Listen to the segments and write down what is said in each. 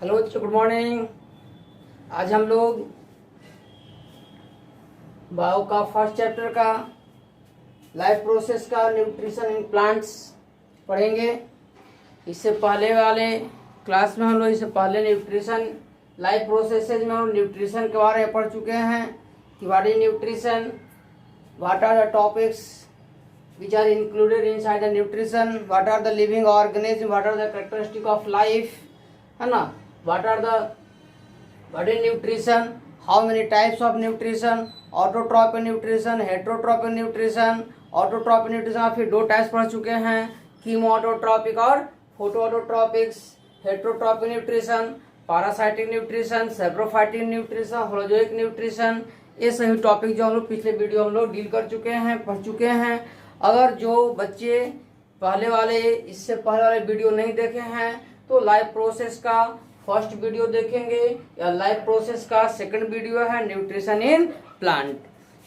Hello बच्चों, good morning. आज हम लोग बायो का फर्स्ट चैप्टर का लाइफ प्रोसेस का न्यूट्रिशन इन प्लांट्स पढ़ेंगे। इससे पहले वाले क्लास में हम लोग इससे पहले न्यूट्रिशन लाइफ प्रोसेसेस में हम न्यूट्रिशन के बारे में पढ़ चुके हैं कि what is nutrition, what are the topics which are included inside the nutrition, what are the living organism, what are the characteristic of life, है ना। what is nutrition, how many types of nutrition, autotrophic nutrition, heterotrophic nutrition। autotrophic nutrition आप फिर दो types पढ़ चुके हैं, chemoautotrophic और photoautotrophics. Heterotrophic nutrition, parasitic nutrition, saprophytic nutrition, holozoic nutrition, ये सभी टॉपिक जो हम लोग पिछले वीडियो हम लोग डील कर चुके हैं, पढ़ चुके हैं। अगर जो बच्चे पहले वाले इससे पहले वाले वीडियो नहीं देखे हैं तो लाइफ प्रोसेस का फर्स्ट वीडियो देखेंगे, या लाइफ प्रोसेस का सेकंड वीडियो है न्यूट्रिशन इन प्लांट।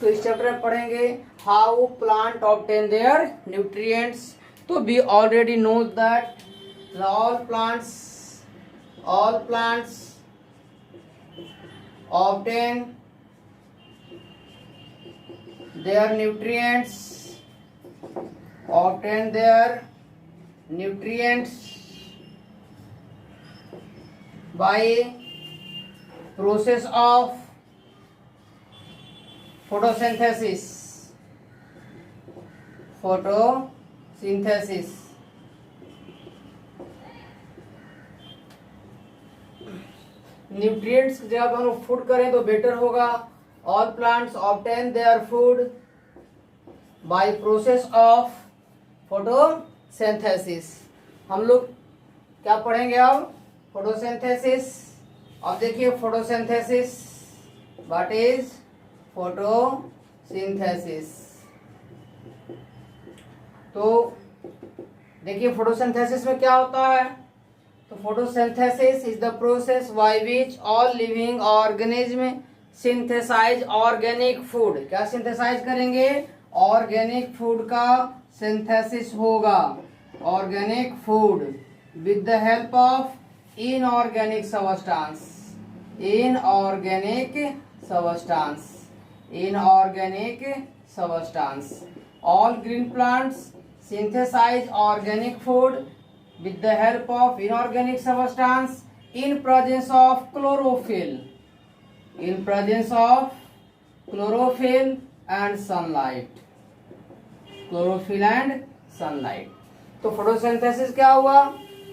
तो इस चैप्टर में पढ़ेंगे how plant obtain their nutrients. तो we already know that all plants obtain their nutrients by process of photosynthesis nutrients की जगह हम लोग फूड करें तो बेटर होगा। All plants obtain their food by process of photosynthesis. हम लोग क्या पढ़ेंगे अब? फोटोसिंथेसिस। अब देखिए फोटोसिंथेसिस, व्हाट इज फोटोसिंथेसिस। तो देखिए फोटोसिंथेसिस में क्या होता है। तो photosynthesis is the process by which all living organism synthesize organic food. क्या सिंथेसाइज करेंगे? ऑर्गेनिक फूड का सिंथेसिस होगा, organic food with the help of inorganic substance. All green plants synthesize organic food with the help of inorganic substance in presence of chlorophyll and sunlight। तो photosynthesis क्या हुआ?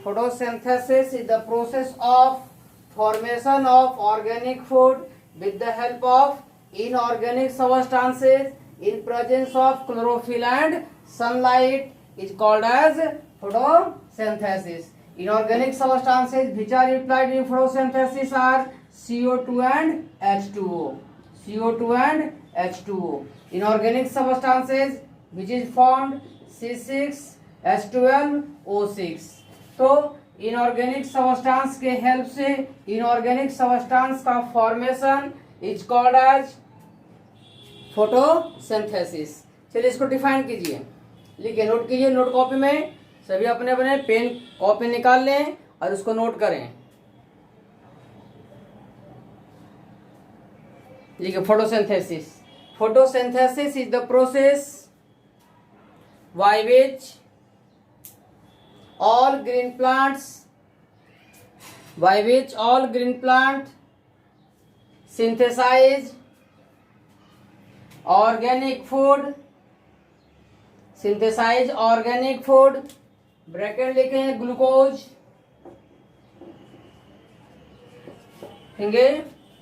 Photosynthesis is the process of formation of organic food with the help of inorganic substances in presence of chlorophyll and sunlight is called as photosynthesis। Inorganic substances which are implied in photosynthesis are CO2 and H2O। Inorganic substances which is formed C6H12O6। तो inorganic substance के help से inorganic substance का formation is called as photosynthesis. चलिए इसको define कीजिए, लिखिए, note कीजिए। Note copy में सभी अपने अपने पेन कॉपी निकाल लें और उसको नोट करें। लिखिए photosynthesis is the process by which all green plants synthesize organic food। Bracket लिखे हैं glucose,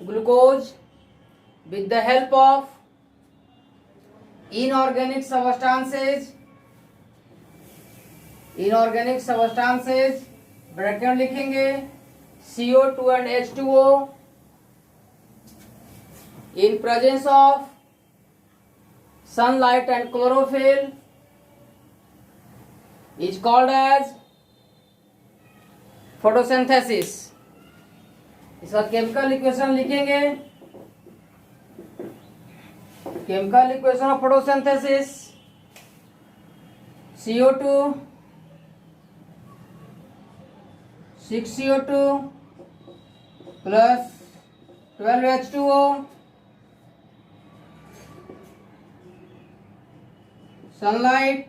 glucose with the help of inorganic substances bracket लिखेंगे CO2 and H2O in presence of sunlight and chlorophyll is called as photosynthesis। इसका chemical equation लिखेंगे। Chemical equation of photosynthesis CO2 6CO2 plus 12H2O sunlight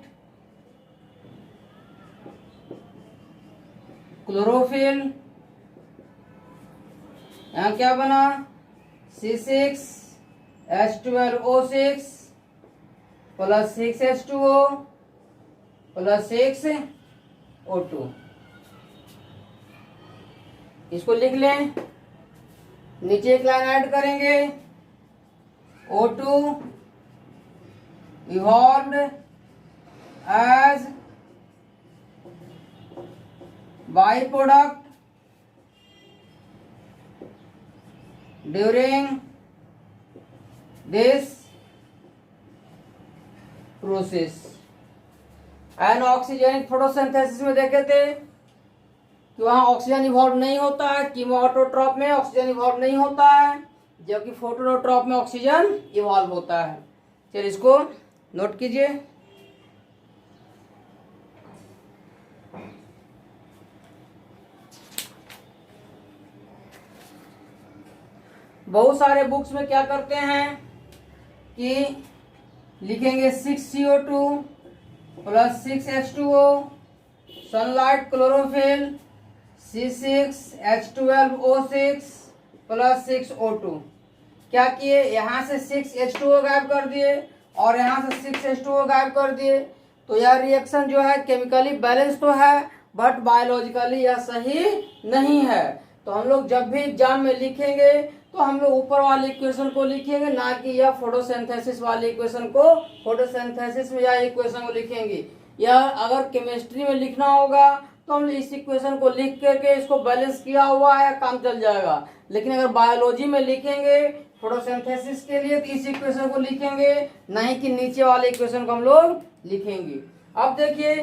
chlorophyll, यहाँ क्या बना C6H12O6 plus 6H2O plus 6O2। इसको लिख लें, नीचे एक लाइन ऐड करेंगे O2 evolved as byproduct during this process. N oxygen photosynthesis में देखे थे कि वहां ऑक्सीजन इवॉल्व नहीं होता है, कीमोऑटोट्रॉप में ऑक्सीजन इवॉल्व नहीं होता है, जबकि फोटोट्रॉप में ऑक्सीजन इवॉल्व होता है। चलिए इसको नोट कीजिए। बहुत सारे बुक्स में क्या करते हैं कि लिखेंगे 6CO2 plus 6H2O sunlight chlorophyll C6H12O6 plus 6O2। क्या किए, यहाँ से 6H2O गायब कर दिए और यहाँ से 6H2O गायब कर दिए। तो यह रिएक्शन जो है केमिकली बैलेंस तो है बट बायोलॉजिकली यह सही नहीं है। तो हम लोग जब भी एग्जाम में लिखेंगे तो हम लोग ऊपर वाले इक्वेशन को लिखेंगे, ना कि यह फोटोसिंथेसिस वाले इक्वेशन को, फोटोसिंथेसिस में यह इक्वेशन को लिखेंगे। यह अगर केमिस्ट्री में लिखना होगा तो हम इस इक्वेशन को लिख करके इसको बैलेंस किया हुआ है, काम चल जाएगा। लेकिन अगर बायोलॉजी में लिखेंगे फोटोसिंथेसिस के लिए तो इस इक्वेशन को लिखेंगे, नहीं कि नीचे वाले इक्वेशन को हम लोग लिखेंगे। अब देखिए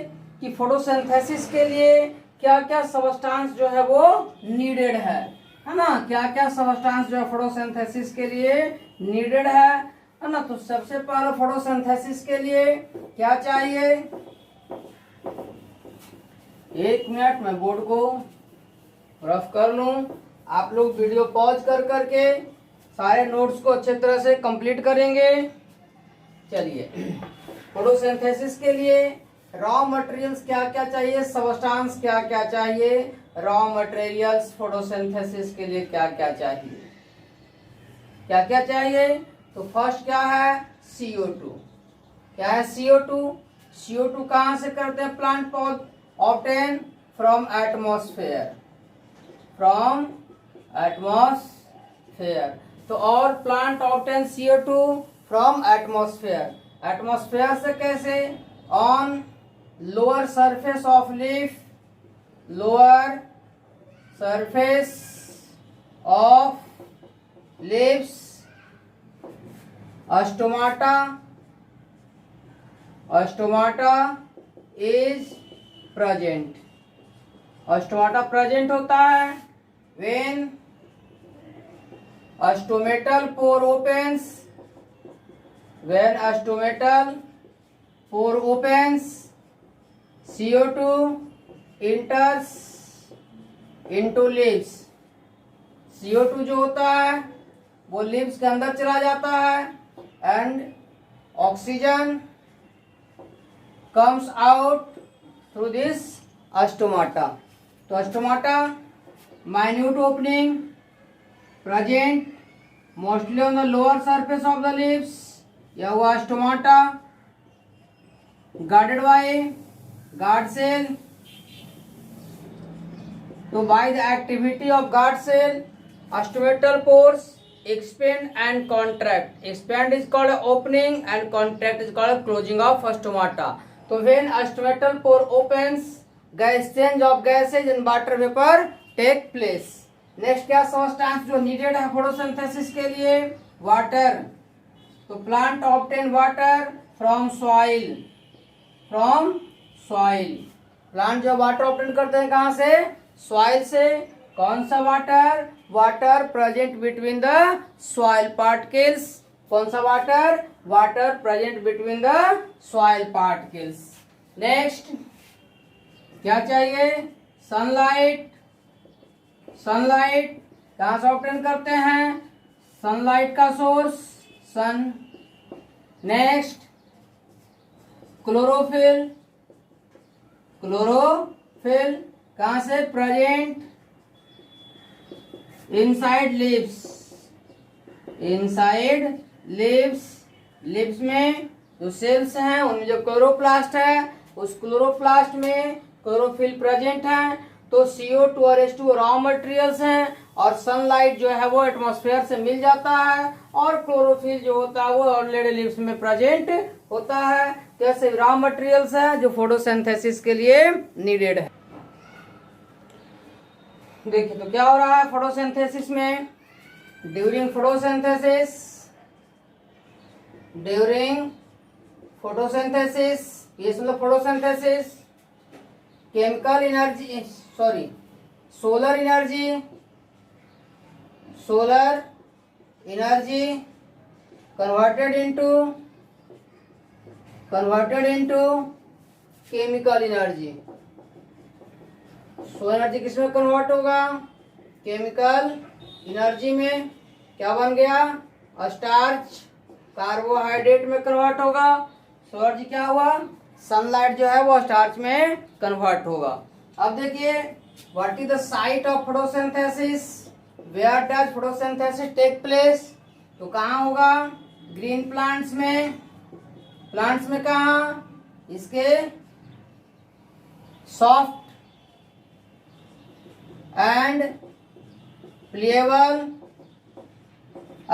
कि फोटोसिंथेसिस के लिए क्या क्या सबस्टांस जो है वो नीडेड है ना, क्या क्या सबस्टांस जो है फोटोसिंथेसिस के लिए नीडेड है ना। तो सबसे पहले फोटोसिंथेसिस के लिए क्या चाहिए, एक मिनट मैं बोर्ड को रफ कर लूं, आप लोग वीडियो पॉज कर करके सारे नोट्स को अच्छे तरह से कंप्लीट करेंगे। चलिए फोटोसिंथेसिस के लिए रॉ मटेरियल्स क्या क्या चाहिए, सबस्टांस क्या क्या चाहिए, रॉ मटेरियल्स फोटोसिंथेसिस के लिए क्या क्या चाहिए, क्या क्या चाहिए। तो फर्स्ट क्या है CO2। क्या है CO2? CO2 कहां से करते हैं प्लांट पौध, obtain from atmosphere, from atmosphere. तो और plant obtain CO2 from atmosphere, atmosphere से कैसे, on lower surface of leaf, lower surface of leaves, stomata, stomata is present, stomata present होता है when stomatal pore opens, when stomatal pore opens CO2 enters into leaves। CO2 जो होता है वो leaves के अंदर चला जाता है and oxygen comes out through this stomata। तो stomata minute opening present mostly on the lower surface of the leaves, यह हुआ stomata, guarded by guard cell। तो by the activity of guard cell stomatal pores expand and contract, expand is called opening and contract is called closing of stomata। तो when stomatal pore opens the exchange of gases and water vapor take place। Next क्या substance जो needed है photosynthesis के लिए, water. तो plant obtain water from soil, from soil. Plant जो water obtain करते हैं कहां से, सॉइल से। कौन सा water, water present between the soil particles. कौन सा water, water present between the soil particles. Next क्या चाहिए, सनलाइट, सनलाइट कहाँ से ऑब्टेन करते हैं? सनलाइट का सोर्स सन। नेक्स्ट क्लोरोफिल, क्लोरोफिल कहाँ से? Present inside leaves, inside leaves. Leaves में जो सेल्स हैं उनमें जो क्लोरोप्लास्ट है उस क्लोरोप्लास्ट में क्लोरोफिल प्रेजेंट है। तो CO2 और H2 रॉ मटेरियल्स हैं और सनलाइट जो है वो एटमॉस्फेयर से मिल जाता है और क्लोरोफिल जो होता है वो ऑलरेडी लीव्स में प्रेजेंट होता है। तो ऐसे रॉ मटेरियल्स है जो फोटोसिंथेसिस के लिए नीडेड है। देखिए तो क्या हो रहा है फोटोसिंथेसिस में? ड्यूरिंग फोटोसिंथेसिस, ड्यूरिंग फोटोसिंथेसिस, ये मतलब photosynthesis chemical energy, sorry solar energy, solar energy converted into chemical energy. Solar energy किसमें कन्वर्ट होगा? केमिकल एनर्जी में। क्या बन गया? स्टार्च, कार्बोहाइड्रेट में कन्वर्ट होगा। सोलर एनर्जी क्या हुआ? सनलाइट जो है वो स्टार्च में कन्वर्ट होगा। अब देखिए what is the site of photosynthesis, where does photosynthesis take place? तो कहाँ होगा? ग्रीन प्लांट्स में। प्लांट्स में कहाँ? इसके सॉफ्ट एंड प्लेएबल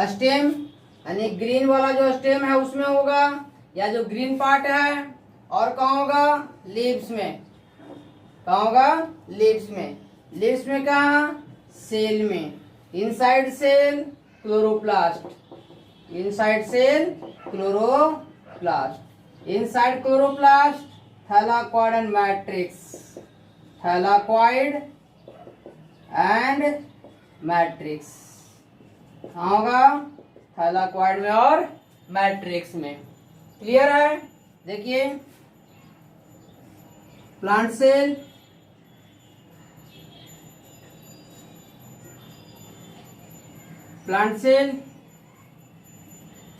स्टेम, यानी ग्रीन वाला जो स्टेम है उसमें होगा या जो ग्रीन पार्ट है। और कहाँ होगा? लीव्स में। कहाँ होगा? लीव्स में। लीव्स में कहाँ? सेल में। Inside cell chloroplast, inside cell chloroplast. Inside chloroplast thylakoid and matrix, thylakoid and matrix. कहाँ होगा? थैलाकॉइड में और मैट्रिक्स में। क्लियर है? देखिए plant cell, plant cell,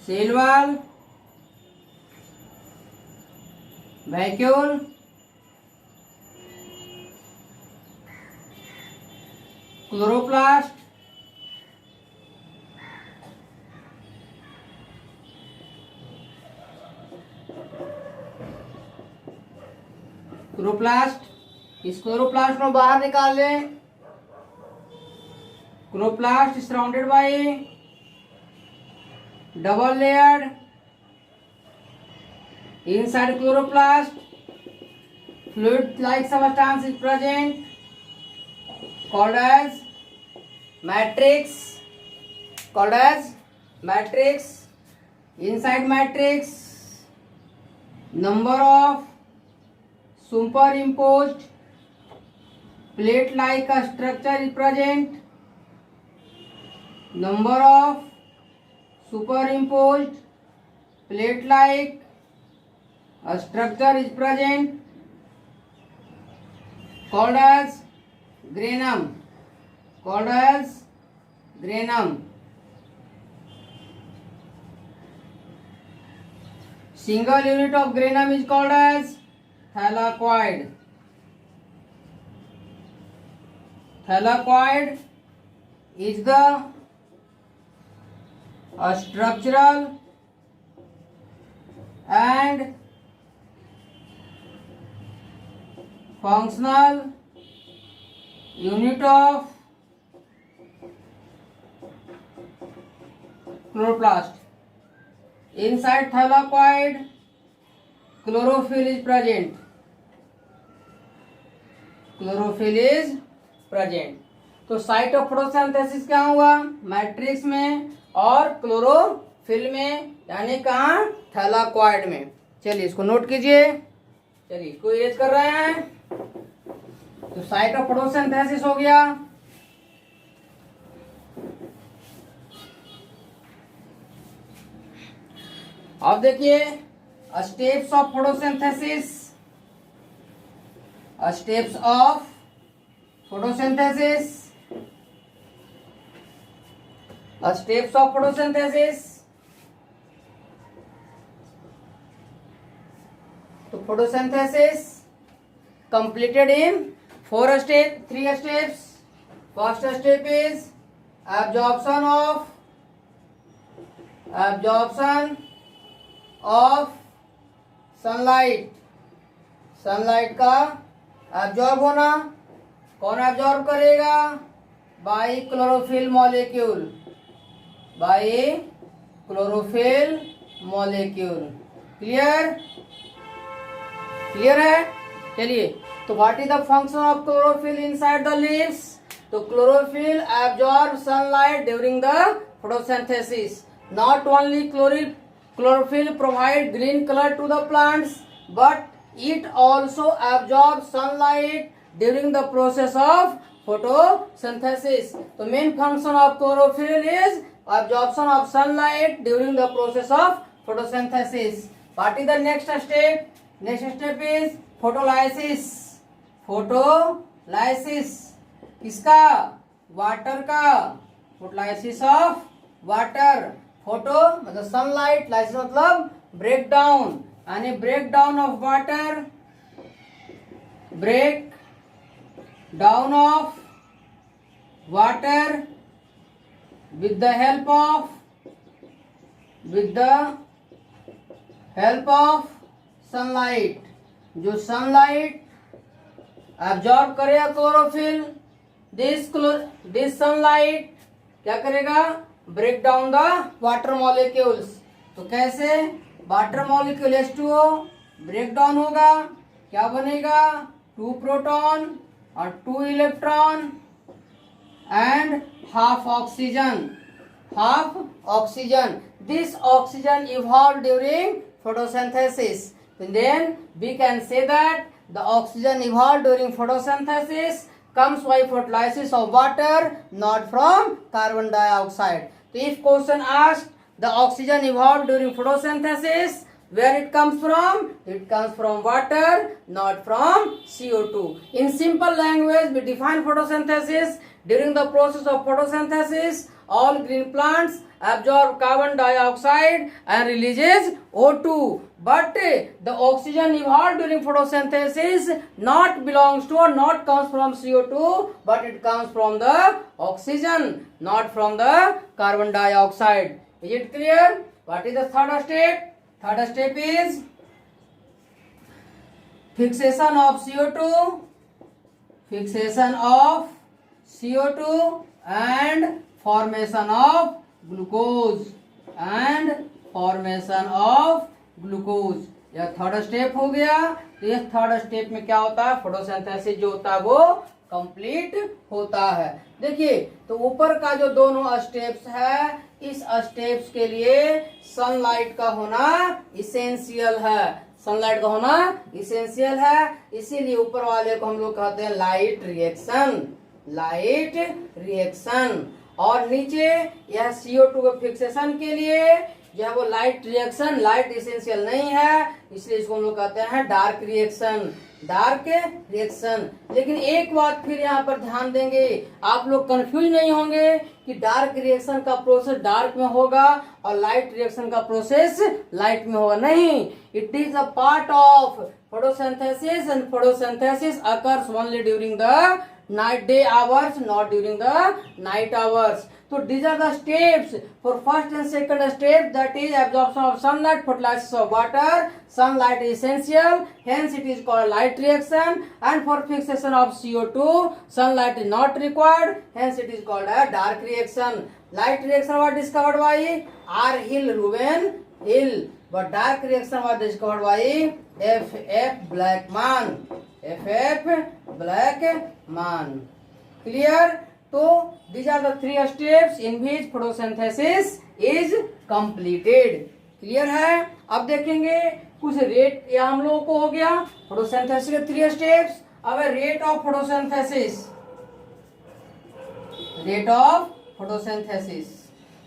cell wall, vacuole, chloroplast, chloroplast. इस क्लोरोप्लास्ट को बाहर निकाल लें। Chloroplast surrounded by double layered, inside chloroplast fluid like substance is present called as matrix, called as matrix. Inside matrix number of superimposed plate like a structure is present. Number of superimposed plate like a structure is present called as granum, called as granum. Single unit of granum is called as thylakoid. Thylakoid is the structural and functional unit of chloroplast. Inside thylakoid chlorophyll is present. Chlorophyll is present. तो site of photosynthesis क्या हुआ? Matrix में और chlorophyll में, यानी कहाँ? Thylakoid में। चलिए इसको नोट कीजिए। चलिए इसको इरेज कर रहे हैं। तो साइट ऑफ फोटोसिंथेसिस हो गया। अब देखिए steps of photosynthesis, steps of photosynthesis. Steps of photosynthesis. तो photosynthesis completed in three steps. First step is absorption of sunlight. Sunlight का एब्जॉर्ब होना. कौन एब्जॉर्ब करेगा? Bye chlorophyll molecule. क्लियर है. चलिए, तो what is the function of chlorophyll inside the leaves? तो chlorophyll absorb sunlight during the photosynthesis. Not only chlorophyll provide green color to the plants, but it also absorbs sunlight during the process of photosynthesis. The main function of chlorophyll is absorption of sunlight during the process of photosynthesis. What is the next step? Next step is photolysis. किसका? Water का. Photolysis of water. Photo मतलब sunlight, lysis मतलब break down. यानी break down of water, break down of water with the help of sunlight. जो sunlight absorb करेगा chlorophyll, this sunlight क्या करेगा? Break down the water molecules. तो कैसे? Water molecule H2O break down होगा. क्या बनेगा? 2 प्रोटॉन और 2 electron and half oxygen. This oxygen evolved during photosynthesis. Then we can say that the oxygen evolved during photosynthesis comes by photolysis of water, not from carbon dioxide. So if question asked the oxygen evolved during photosynthesis, where it comes from? It comes from water, not from CO2. In simple language, we define photosynthesis. During the process of photosynthesis, all green plants absorb carbon dioxide and releases O2. But the oxygen evolved during photosynthesis not belongs to or not comes from CO2, but it comes from the oxygen, not from the carbon dioxide. Is it clear? What is the third step? Third step is fixation of CO2 and formation of glucose यह third step हो गया. तो यह third step में क्या होता है? Photosynthesis जो होता है वो कंप्लीट होता है. देखिए, तो ऊपर का जो दोनों स्टेप्स है, इस स्टेप्स के लिए सनलाइट का होना इसेंशियल है. इसीलिए ऊपर वाले को हम लोग कहते हैं लाइट रिएक्शन. और नीचे यह CO2 के फिक्सेशन के लिए जो है वो लाइट इसेंशियल नहीं है, इसलिए इसको हम लोग कहते हैं डार्क रिएक्शन. लेकिन एक बात फिर यहाँ पर ध्यान देंगे, आप लोग कंफ्यूज नहीं होंगे कि डार्क रिएक्शन का प्रोसेस डार्क में होगा और लाइट रिएक्शन का प्रोसेस लाइट में होगा. नहीं, it is a part of photosynthesis and photosynthesis occurs only during the day hours, not during the night hours. So these are the steps for first and second step, that is absorption of sunlight, photolysis of water. Sunlight is essential, hence it is called light reaction. And for fixation of CO2, sunlight is not required, hence it is called a dark reaction. Light reaction was discovered by R. Reuben Hill, but dark reaction was discovered by F.F. Blackman. Clear? तो these are the 3 steps in which photosynthesis is completed. Clear है? अब देखेंगे कुछ rate. या हम लोगों को हो गया फोटोसिंथेसिस के 3 स्टेप्स. अब रेट ऑफ फोटोसिंथेसिस.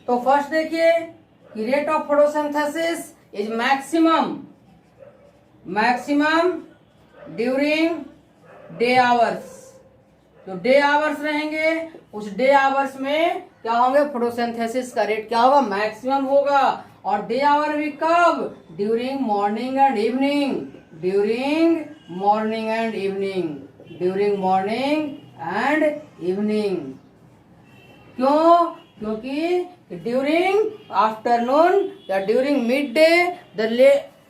तो फर्स्ट देखिए कि rate of photosynthesis is maximum during day hours. जो डे आवर्स रहेंगे उस डे आवर्स में क्या होंगे, फोटोसिंथेसिस का रेट क्या होगा, मैक्सिमम होगा। और डे आवर भी कब, during morning and evening, during morning and evening, during morning and evening. क्यों, क्योंकि ड्यूरिंग आफ्टरनून या during mid day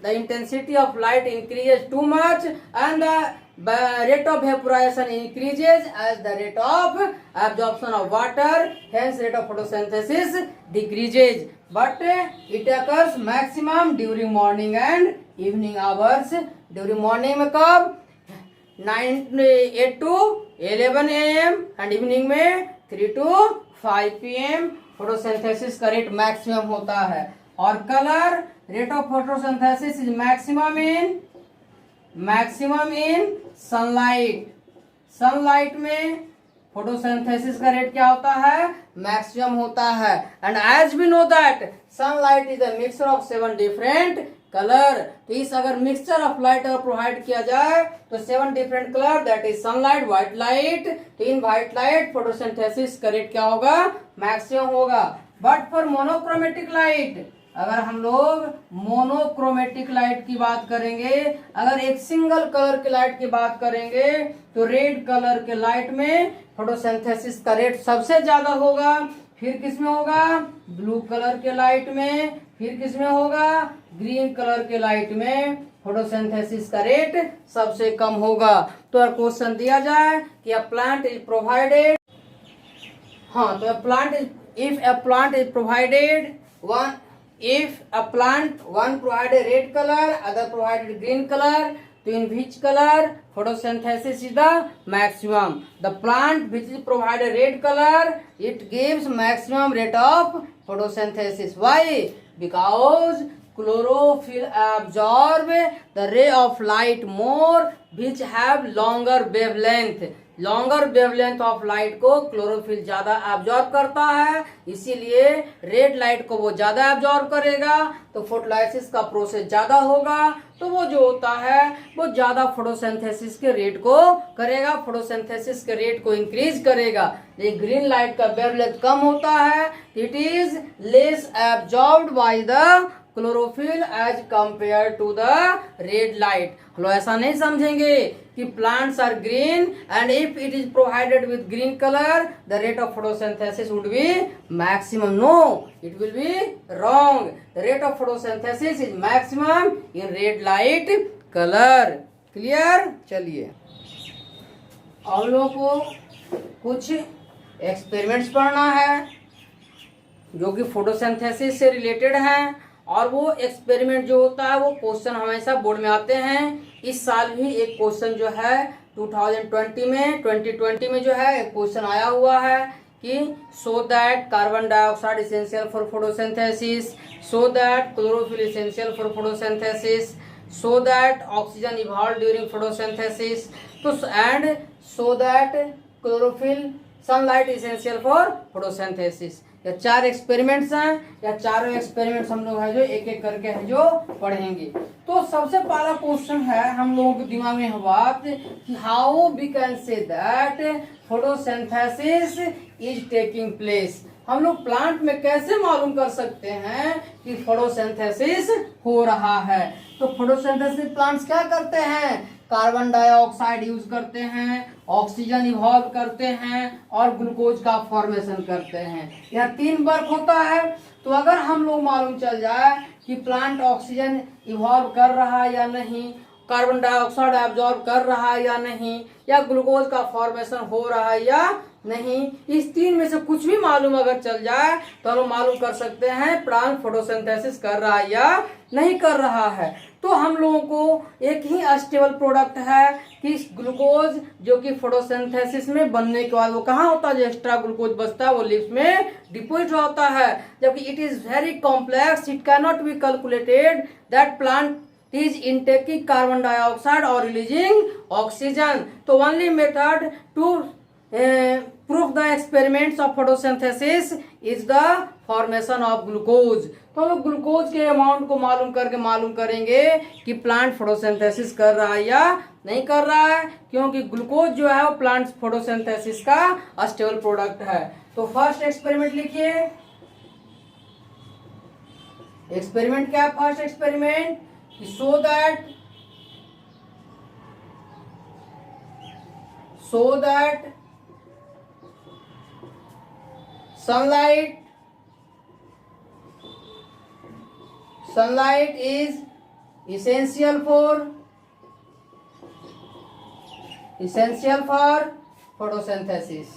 the intensity of light increases too much and the rate of evaporation increases as the rate of absorption of water, hence rate of photosynthesis decreases, but it occurs maximum during morning and evening hours. During morning में कब, 8 to 11 AM and evening में 3 to 5 PM photosynthesis का rate maximum होता है। और colour, rate of photosynthesis is maximum in sunlight. Sunlight में photosynthesis का rate क्या होता है, मैक्सिमम होता है। And as we know that sunlight is a mixture of 7 different colour. तो इस अगर मिक्सचर ऑफ लाइट अगर प्रोवाइड किया जाए तो 7 different colour, that is sunlight, white light. तो इन व्हाइट लाइट फोटोसिंथेसिस का रेट क्या होगा, मैक्सिमम होगा। बट फॉर मोनोक्रोमेटिक लाइट, अगर हम लोग मोनोक्रोमेटिक लाइट की बात करेंगे, अगर एक सिंगल कलर की लाइट की बात करेंगे, तो रेड कलर के लाइट में फोटोसिंथेसिस का रेट सबसे ज्यादा होगा। फिर किसमें होगा, ब्लू कलर के लाइट में। फिर किसमें होगा, ग्रीन कलर के लाइट में फोटोसिंथेसिस का रेट सबसे कम होगा। तो अगर क्वेश्चन दिया जाए कि अ प्लांट इज प्रोवाइडेड, हाँ, तो if a plant is provided one provided red color, other provided green color, so in which color photosynthesis is the maximum? The plant which is provided red color, it gives maximum rate of photosynthesis. Why? Because chlorophyll absorb the ray of light more, which have longer wavelength. Longer wavelength of light को chlorophyll ज्यादा absorb करता है, इसीलिए red light को वो ज्यादा absorb करेगा, तो फोटोलाइसिस का प्रोसेस ज्यादा होगा, तो वो जो होता है वो ज्यादा फोटोसिंथेसिस के रेट को करेगा, फोटोसिंथेसिस के रेट को इंक्रीज करेगा। ये ग्रीन लाइट का वेवलेंथ कम होता है, it is less absorbed by the chlorophyll as compare to the red light. हम लोग ऐसा नहीं समझेंगे कि plants are green and if it is provided with green colour the rate of photosynthesis would be maximum. No, it will be wrong. The rate of photosynthesis is maximum in red light colour. Clear? चलिए आप लोगों को कुछ experiments पढ़ना है जो कि photosynthesis से रिलेटेड हैं, और वो एक्सपेरिमेंट जो होता है वो क्वेश्चन हमेशा बोर्ड में आते हैं। इस साल भी एक क्वेश्चन जो है 2020 में जो है एक क्वेश्चन आया हुआ है कि so that carbon dioxide essential for photosynthesis, so that chlorophyll essential for photosynthesis, so that oxygen evolve during photosynthesis, तो and so that chlorophyll sunlight essential for photosynthesis. या 4 एक्सपेरिमेंट्स हैं, या चारों एक्सपेरिमेंट्स हम लोग है जो एक एक करके है जो पढ़ेंगे। तो सबसे पहला क्वेश्चन है हम लोगों के दिमाग में बात कि how we can say that photosynthesis is taking place. हम लोग प्लांट में कैसे मालूम कर सकते हैं कि फोटोसिंथेसिस हो रहा है। तो फोटोसिंथेसिस प्लांट्स क्या करते हैं, कार्बन डाइऑक्साइड यूज करते हैं, ऑक्सीजन इवॉल्व करते हैं और ग्लूकोज का फॉर्मेशन करते हैं। यह 3 वर्क होता है। तो अगर हम लोग मालूम चल जाए कि प्लांट ऑक्सीजन इवॉल्व कर रहा है या नहीं, कार्बन डाइऑक्साइड एब्जॉर्ब कर रहा है या नहीं, या ग्लूकोज का फॉर्मेशन हो रहा है या नहीं, इस 3 में से कुछ भी मालूम अगर चल जाए तो हम मालूम कर सकते हैं प्लांट फोटोसिंथेसिस कर रहा है या नहीं कर रहा है। तो हम लोगों को एक ही स्टेबल प्रोडक्ट है कि ग्लूकोज जो कि फोटोसिंथेसिस में बनने के बाद वो कहाँ होता है, जो एक्स्ट्रा ग्लूकोज बचता है वो लिप्स में डिपोजिट होता है, जबकि it is very complex, it can not be calculated that plant is intaking carbon dioxide or releasing oxygen. So only method to prove the experiments of photosynthesis is the formation of glucose. तो हम लोग glucose के amount को मालूम करके मालूम करेंगे कि प्लांट फोटोसिंथेसिस कर रहा है या नहीं कर रहा है, क्योंकि ग्लूकोज जो है वो प्लांट फोटोसिंथेसिस का स्टेबल प्रोडक्ट है। तो फर्स्ट एक्सपेरिमेंट लिखिए। एक्सपेरिमेंट क्या? First experiment, so that sunlight is essential for photosynthesis।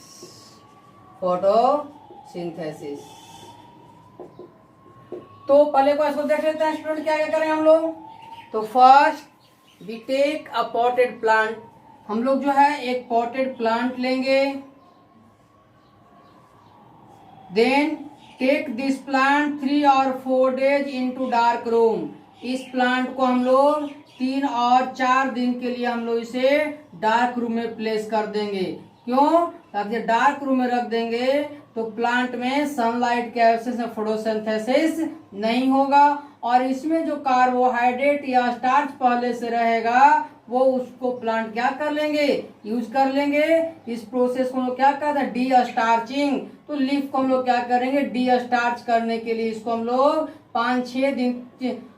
तो पहले को इसको देख लेते हैं स्टूडेंट, क्या क्या करें हम लोग। तो first we take a potted plant, हम लोग जो है एक पॉटेड प्लांट लेंगे। Then take this plant 3 or 4 days into dark room, इस प्लांट को हम लोग 3 और 4 दिन के लिए हम लोग इसे डार्क रूम में प्लेस कर देंगे। क्यों? ताकि डार्क रूम में रख देंगे तो प्लांट में सनलाइट के एब्सेंस में फोटोसिंथेसिस नहीं होगा, और इसमें जो कार्बोहाइड्रेट या स्टार्च पहले से रहेगा वो उसको प्लांट क्या कर लेंगे? यूज कर लेंगे। इस प्रोसेस को हम लोग क्या कहते हैं? D starching. तो लीफ को हम लोग क्या करेंगे? डी स्टार्च करने के लिए इसको हम लोग 5-6 दिन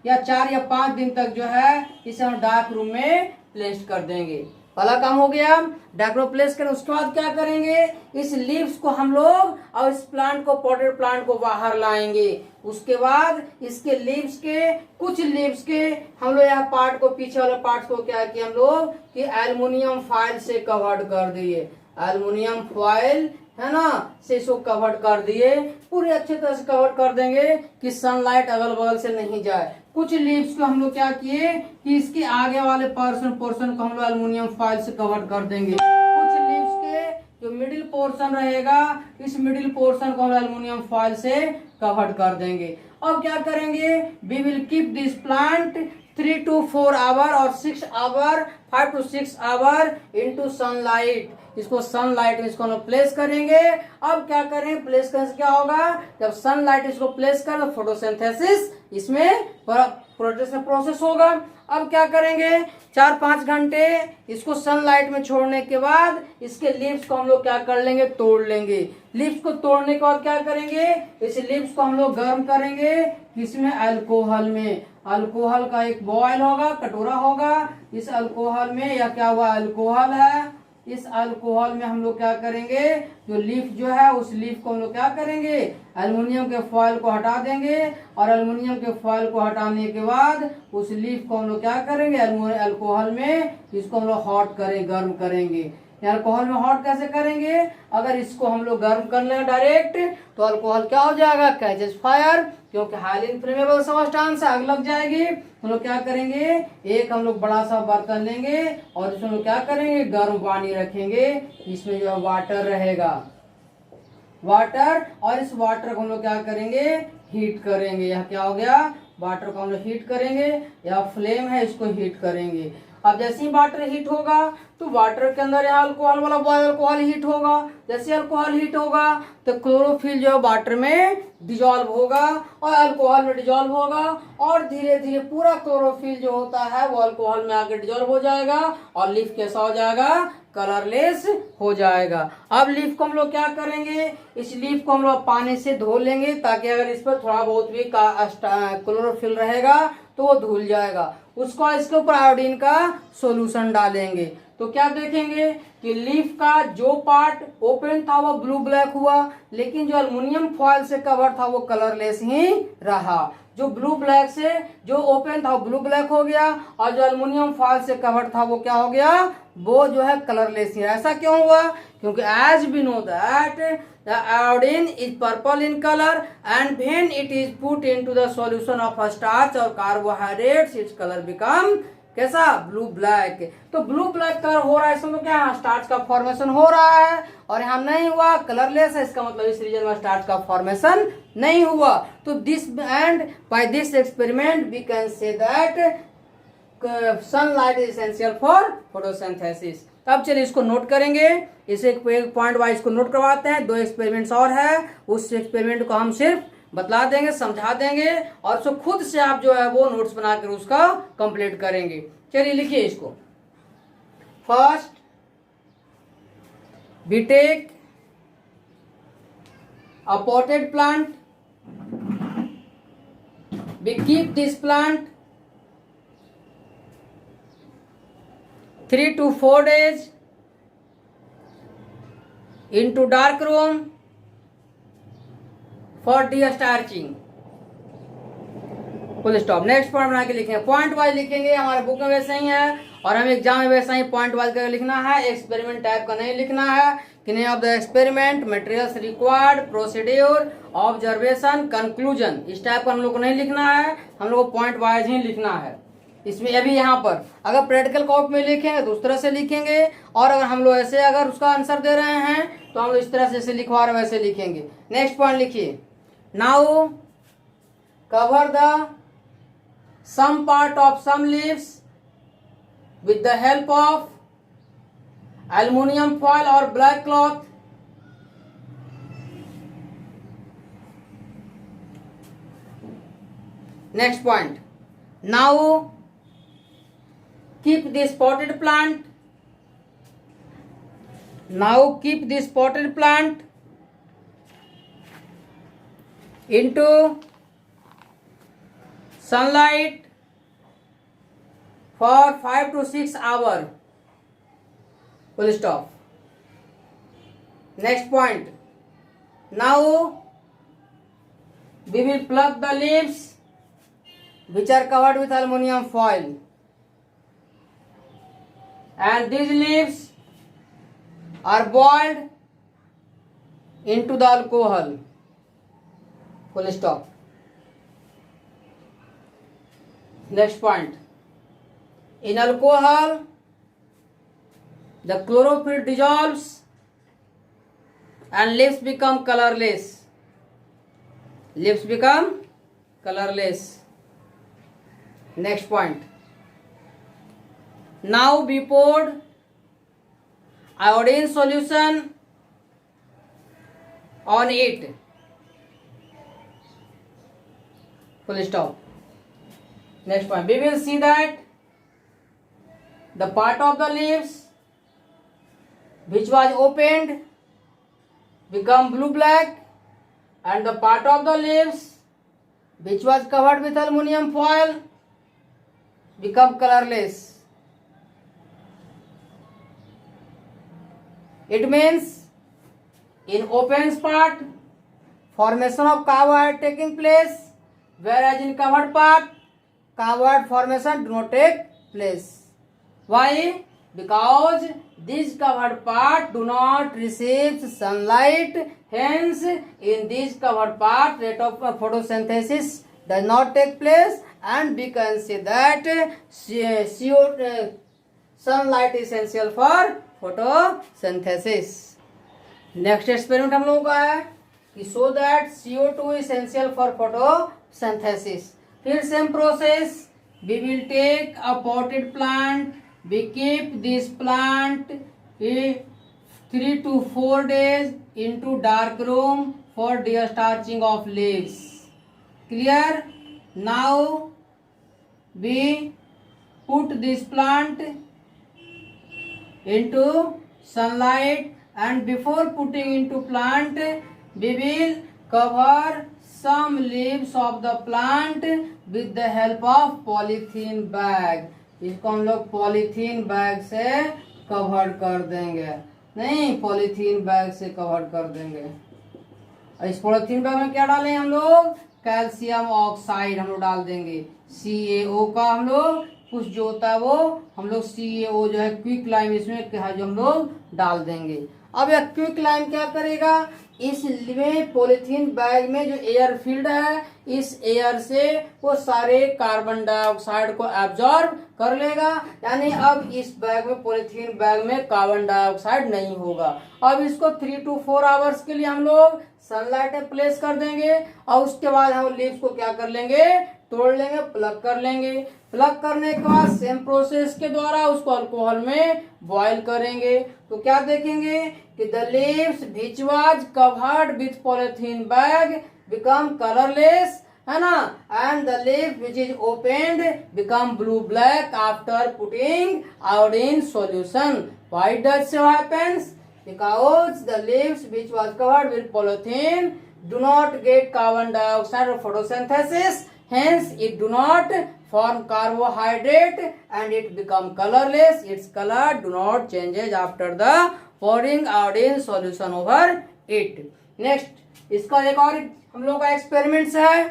या 4 या 5 दिन तक जो है इसे हम डार्क रूम में प्लेस कर देंगे। पहला काम हो गया, डार्क रूम प्लेस करें। उसके बाद क्या करेंगे? इस लीव्स को हम लोग और इस प्लांट को, पॉटेड प्लांट को बाहर लाएंगे। उसके बाद इसके लीव्स के, कुछ लीव्स के हम लोग यह पार्ट को, पीछे वाले पार्ट को क्या किया हम लोग कि एल्युमिनियम फॉइल से कवर्ड कर दिए। एल्युमिनियम फॉइल है ना, से इसको कवर कर दिए, पूरे अच्छे तरह से कवर कर देंगे कि सनलाइट अगल बगल से नहीं जाए। कुछ लीव्स को हम लोग क्या किए कि इसके आगे वाले पोर्शन को हम लोग एल्युमिनियम फॉइल से कवर कर देंगे। कुछ लीव्स के जो मिडिल पोर्शन रहेगा, इस मिडिल पोर्शन को हम एल्युमिनियम फॉइल से कवर कर देंगे। अब क्या करेंगे? We will keep this plant 3 to 4 hour और 6 hour, 5 to 6 hour into sunlight. इसको सनलाइट में इसको हम प्लेस करेंगे। अब क्या करें? प्लेस करने से क्या होगा? जब सनलाइट इसको प्लेस कर तो फोटोसिंथेसिस इसमें प्रोसेस होगा। अब क्या करेंगे? 4-5 घंटे इसको सनलाइट में छोड़ने के बाद इसके लीव्स को हम लोग क्या कर लेंगे? तोड़ लेंगे। लीव्स को तोड़ने के बाद क्या करेंगे? इस लीव्स को हम लोग गर्म करेंगे। इसमें अल्कोहल में, अल्कोहल का एक बॉयल होगा, कटोरा होगा। इस अल्कोहल में, या क्या हुआ? अल्कोहल है। इस अल्कोहल में हम लोग क्या करेंगे? जो लीफ जो है उस लीफ को हम लोग क्या करेंगे? एल्युमिनियम के फॉइल को हटा देंगे, और एल्युमिनियम के फॉइल को हटाने के बाद उस लीफ को हम लोग क्या करेंगे? अल्कोहल में इसको हम लोग हॉट गर्म करेंगे। अल्कोहल में हॉट कैसे करेंगे? अगर इसको हम लोग गर्म कर लें डायरेक्ट तो अल्कोहल क्या हो जाएगा? कैचेस फायर, क्योंकि हाईली इन्फ्लेमेबल सब्सटेंस है, आग लग जाएगी। हम लोग क्या करेंगे? एक हम लोग बड़ा सा बर्तन लेंगे और इसमें लोग क्या करेंगे? गर्म पानी रखेंगे। इसमें जो है वाटर रहेगा, वाटर, और इस वाटर को हम लोग क्या करेंगे? हीट करेंगे। यह क्या हो गया? वाटर को हम लोग हीट करेंगे, या फ्लेम है इसको हीट करेंगे। अब जैसे ही वाटर हीट होगा तो वाटर के अंदर यहाँ अल्कोहल वाला बॉयल अल्कोहल हीट होगा। जैसे अल्कोहल हीट होगा तो क्लोरोफिल जो है वाटर में डिजॉल्व होगा और अल्कोहल में डिजॉल्व होगा, और धीरे धीरे पूरा क्लोरोफिल जो होता है वो अल्कोहल में आके डिजॉल्व हो जाएगा और लीफ कैसा हो जाएगा? कलरलेस हो जाएगा। अब लीफ को हम लोग क्या करेंगे? इस लीफ को हम लोग पानी से धो लेंगे, ताकि अगर इस पर थोड़ा बहुत भी क्लोरोफिल रहेगा तो वो धुल जाएगा। उसको इसके ऊपर आयोडीन का सॉल्यूशन डालेंगे तो क्या देखेंगे कि लीफ का जो पार्ट ओपन था वो ब्लू ब्लैक हुआ, लेकिन जो एल्युमिनियम फॉइल से कवर था वो कलरलेस ही रहा। जो ब्लू ब्लैक से जो ओपन था वो ब्लू ब्लैक हो गया, और जो एल्युमिनियम फॉइल से कवर था वो क्या हो गया? वो जो है कलरलेस ही। ऐसा क्यों हुआ? क्योंकि as we know that the iodine is purple in color, and when it is put into the solution of a starch or carbohydrates its color become कैसा? Blue black. तो ब्लू ब्लैक कलर हो रहा है, इसमें तो क्या starch का formation हो रहा है, और यहाँ नहीं हुआ, कलरलेस है। इसका मतलब इस रीजन में स्टार्च का फॉर्मेशन नहीं हुआ। तो this and by this experiment we can say that sunlight is essential for photosynthesis. अब चलिए इसको नोट करेंगे, इसे एक पॉइंट वाइज को नोट करवाते हैं। 2 एक्सपेरिमेंट्स और है, उस एक्सपेरिमेंट को हम सिर्फ बतला देंगे, समझा देंगे, और उसको खुद से आप जो है वो नोट्स बनाकर उसका कंप्लीट करेंगे। चलिए लिखिए इसको। First, we take a potted plant. We keep this plant 3 to 4 days into dark room for de-starching. Full stop. Next point बना के लिखेंगे, पॉइंट वाइज लिखेंगे, हमारे बुक में वैसा ही है और हमें एग्जाम में वैसा ही पॉइंट वाइज करके लिखना है। एक्सपेरिमेंट टाइप का नहीं लिखना है कि नहीं of the experiment, materials required, procedure, observation, conclusion, इस टाइप का हम लोग को नहीं लिखना है, हम लोग को पॉइंट वाइज ही लिखना है। इसमें अभी यहाँ पर अगर प्रैक्टिकल कॉपी में लिखेंगे तो उस तरह से लिखेंगे, और अगर हम लोग ऐसे अगर उसका आंसर दे रहे हैं तो हम लोग इस तरह से जैसे लिखवा रहे वैसे लिखेंगे। नेक्स्ट पॉइंट लिखिए, now cover the some part of some leaves with the help of aluminum foil or black cloth. Next point, now keep this potted plant, into sunlight for 5 to 6 hours. Full stop. Next point, now we will pluck the leaves which are covered with aluminum foil, and these leaves are boiled into the alcohol. Full stop. Next point, in alcohol the chlorophyll dissolves and leaves become colorless. Next point, now be poured iodine solution on it. Full stop. Next point, we will see that the part of the leaves which was opened become blue black, and the part of the leaves which was covered with aluminum foil become colorless. It means in open part formation of carbohydrate taking place, whereas in covered part carbohydrate formation do not take place. Why? Because this covered part do not receive sunlight, hence in this covered part rate of photosynthesis does not take place, and we can say that sunlight is essential for photosynthesis. Next experiment हम लोगों का है कि show that CO2 is essential for photosynthesis. फिर same process, we will take a potted plant, we keep this plant 3 to 4 days into dark room for de-starching of leaves. Clear? Now we put this plant into sunlight, and before putting into plant we will cover some leaves of the plant with the help of polythene bag. इसको हम लोग polythene bag से cover कर देंगे, नहीं polythene bag से cover कर देंगे। इस पॉलीथीन बैग में क्या डालें हम लोग, कैल्शियम ऑक्साइड हम लोग डाल देंगे, CaO का हम लोग कुछ जो होता है वो हम लोग CaO जो है क्विक लाइम इसमें जो हम लोग डाल देंगे। अब यह क्विक लाइम क्या करेगा, इसमें पॉलीथीन बैग में जो एयर फील्ड है इस एयर से वो सारे कार्बन डाइऑक्साइड को एब्जॉर्ब कर लेगा, यानी अब इस बैग में पॉलीथीन बैग में कार्बन डाइऑक्साइड नहीं होगा। अब इसको 3 to 4 आवर्स के लिए हम लोग सनलाइट में प्लेस कर देंगे, और उसके बाद हम लीव्स को क्या कर लेंगे, तोड़ लेंगे, प्लग कर लेंगे। प्लग करने के बाद सेम प्रोसेस के द्वारा उसको अल्कोहल में बॉयल करेंगे, तो क्या देखेंगे कि the leaves which was covered with polythene bag become colourless, है ना, and the leaf which is opened become blue black after putting iodine solution. Why does so happens? Because the leaves which was covered with polythene do not get carbon dioxide or photosynthesis, hence it do not form carbohydrate and it become colorless. Its color do not changes after the pouring iodine solution over it. Next इसका एक और हम लोग का experiments है,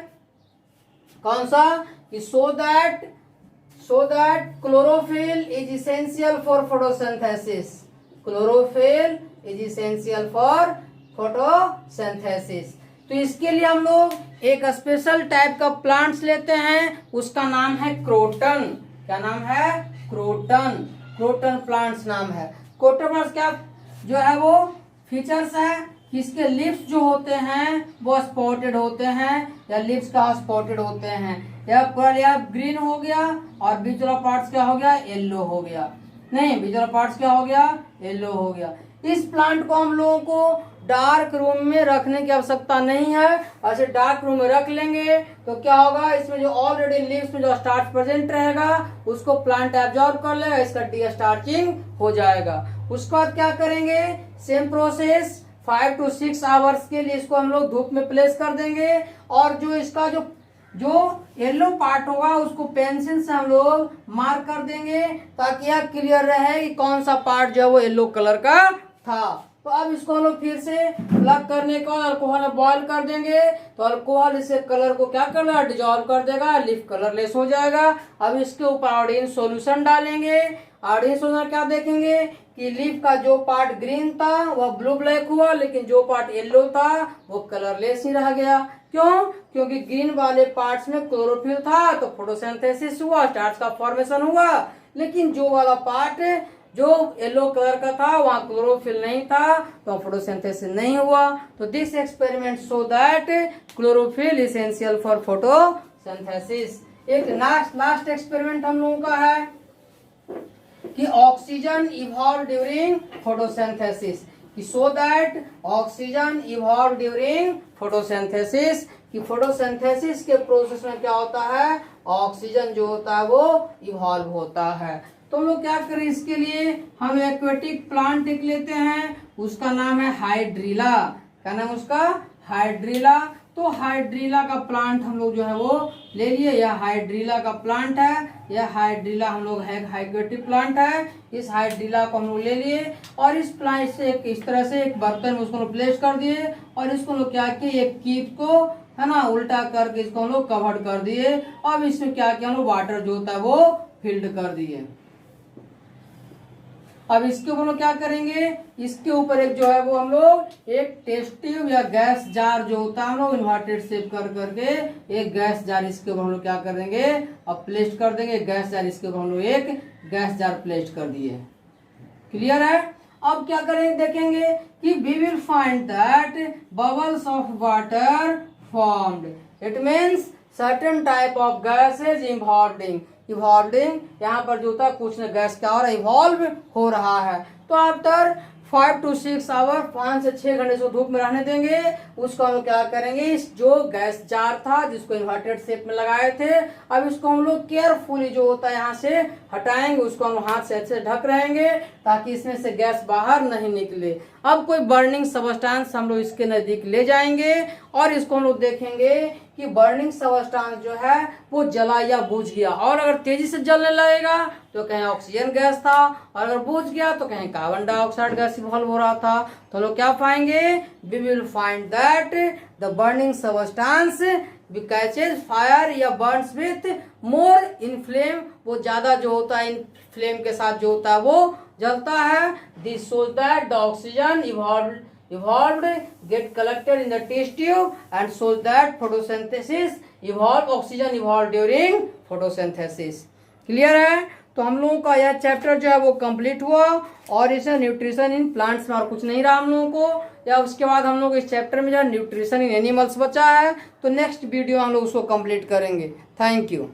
कौन सा, कि so that chlorophyll is essential for photosynthesis. Chlorophyll is essential for photosynthesis. तो इसके लिए हम लोग एक स्पेशल टाइप का प्लांट्स लेते हैं, उसका नाम है क्रोटन. क्या नाम है? क्रोटन. क्रोटन प्लांट्स नाम है. क्रोटन प्लांट्स क्या जो है वो फीचर्स है कि इसके लिप्स जो होते हैं वो स्पॉटेड होते हैं, या लिप्स का स्पॉटेड होते हैं, या ग्रीन हो गया और बीच वाला पार्ट्स क्या हो गया, येलो हो गया. नहीं, बीच वाला पार्ट्स क्या हो गया, येलो हो गया. इस प्लांट को हम लोगों को डार्क रूम में रखने की आवश्यकता नहीं है. ऐसे डार्क रूम में रख लेंगे तो क्या होगा, इसमें जो ऑलरेडी लीव्स में जो स्टार्च प्रेजेंट रहेगा उसको प्लांट एब्जॉर्ब कर लेगा, इसका डी स्टार्चिंग हो जाएगा. उसके बाद क्या करेंगे, सेम प्रोसेस 5 to 6 आवर्स के लिए इसको हम लोग धूप में प्लेस कर देंगे, और जो इसका जो येलो पार्ट होगा उसको पेंसिल से हम लोग मार्क कर देंगे ताकि यह क्लियर रहे कि कौन सा पार्ट जो है वो येलो कलर का था. तो अब इसको हम लोग फिर से प्लग करने का अल्कोहल में बॉईल कर देंगे, तो अल्कोहल इसे कलर को क्या कर देगा, डिजॉल्व कर देगा, लिफ कलरलेस हो जाएगा. अब इसके ऊपर आयोडीन सॉल्यूशन डालेंगे. आयोडीन सॉल्यूशन क्या देखेंगे कि लीफ का जो पार्ट ग्रीन था वह ब्लू ब्लैक हुआ, लेकिन जो पार्ट येलो था वो कलरलेस ही रह गया. क्यों? क्योंकि ग्रीन वाले पार्ट्स में क्लोरोफिल था तो फोटोसिंथेसिस हुआ, स्टार्च का फॉर्मेशन हुआ, लेकिन जो वाला पार्ट जो येलो कलर का था वहां क्लोरोफिल नहीं था तो फोटोसिंथेसिस नहीं हुआ. तो this experiment show that chlorophyll essential for photosynthesis. एक लास्ट एक्सपेरिमेंट हम लोगों का है कि ऑक्सीजन इवॉल्व ड्यूरिंग फोटोसिंथेसिस, कि so that oxygen evolve during photosynthesis, कि फोटोसिंथेसिस के प्रोसेस में क्या होता है, ऑक्सीजन जो होता है वो इवॉल्व होता है. तो हम लोग क्या करें, इसके लिए हम एक्वेटिक प्लांट एक लेते हैं, उसका नाम है हाइड्रीला. क्या नाम उसका, हाइड्रीला. तो हाइड्रीला का प्लांट हम लोग जो है वो ले लिए. यह हाइड्रीला का प्लांट है, यह हाइड्रीला हम लोग है हाइड्रेटिव प्लांट है. इस हाइड्रीला को हम लोग ले लिए और इस प्लांट से इस तरह से एक बर्तन में उसको प्लेस कर दिए, और इसको लोग क्या किए, एक कीप को है ना उल्टा करके इसको हम लोग कवर कर दिए. अब इसमें क्या किया, हम लोग वाटर जो होता है वो फिल्ड कर दिए. अब इसके ऊपर क्या करेंगे, इसके ऊपर एक जो है वो हम लोग एक टेस्ट ट्यूब या गैस जार जो होता है हम लोग इन्वर्टेड शेप कर करके एक गैस जार इसके ऊपर हम लोग क्या कर देंगे, अब प्लेस कर देंगे गैस जार. इसके ऊपर हम लोग एक गैस जार प्लेस कर दिए. क्लियर है? अब क्या करेंगे, देखेंगे कि we will find that bubbles of water formed. It means certain type of gases evolving. यहाँ पर जो था कुछ न गैस क्या हो रहा है, इवॉल्व हो रहा है. तो आफ्टर 5 to 6 आवर 5 से 6 घंटे से धूप में रहने देंगे. उसको हम क्या करेंगे, इस जो गैस जार था जिसको इन्वर्टेड शेप में लगाए थे, अब इसको हम लोग केयरफुली जो होता है यहाँ से हटाएंगे. उसको हम हाथ से अच्छे से ढक रहेंगे ताकि इसमें से गैस बाहर नहीं निकले. अब कोई बर्निंग सबस्टांस हम लोग इसके नजदीक ले जाएंगे और इसको हम लोग देखेंगे कि बर्निंग सबस्टांस जो है वो जला या बुझ गया. और अगर तेजी से जलने लगेगा तो कहीं ऑक्सीजन गैस था, और अगर बुझ गया तो कहीं कार्बन डाइऑक्साइड गैस इवॉल्व हो रहा था. तो लोग क्या पाएंगे, we will find that the burning substance catches fire या burns with more in flame. वो ज्यादा जो होता है इन फ्लेम के साथ जो होता है वो जलता है. This shows that the oxygen evolved get collected in the test tube and shows that photosynthesis oxygen evolved during photosynthesis. Clear है? तो हम लोगों का यह चैप्टर जो है वो कंप्लीट हुआ, और इसमें न्यूट्रिशन इन प्लांट्स में और कुछ नहीं रहा हम लोगों को. या उसके बाद हम लोग इस चैप्टर में जो न्यूट्रिशन इन एनिमल्स बचा है, तो नेक्स्ट वीडियो हम लोग उसको कंप्लीट करेंगे. Thank you.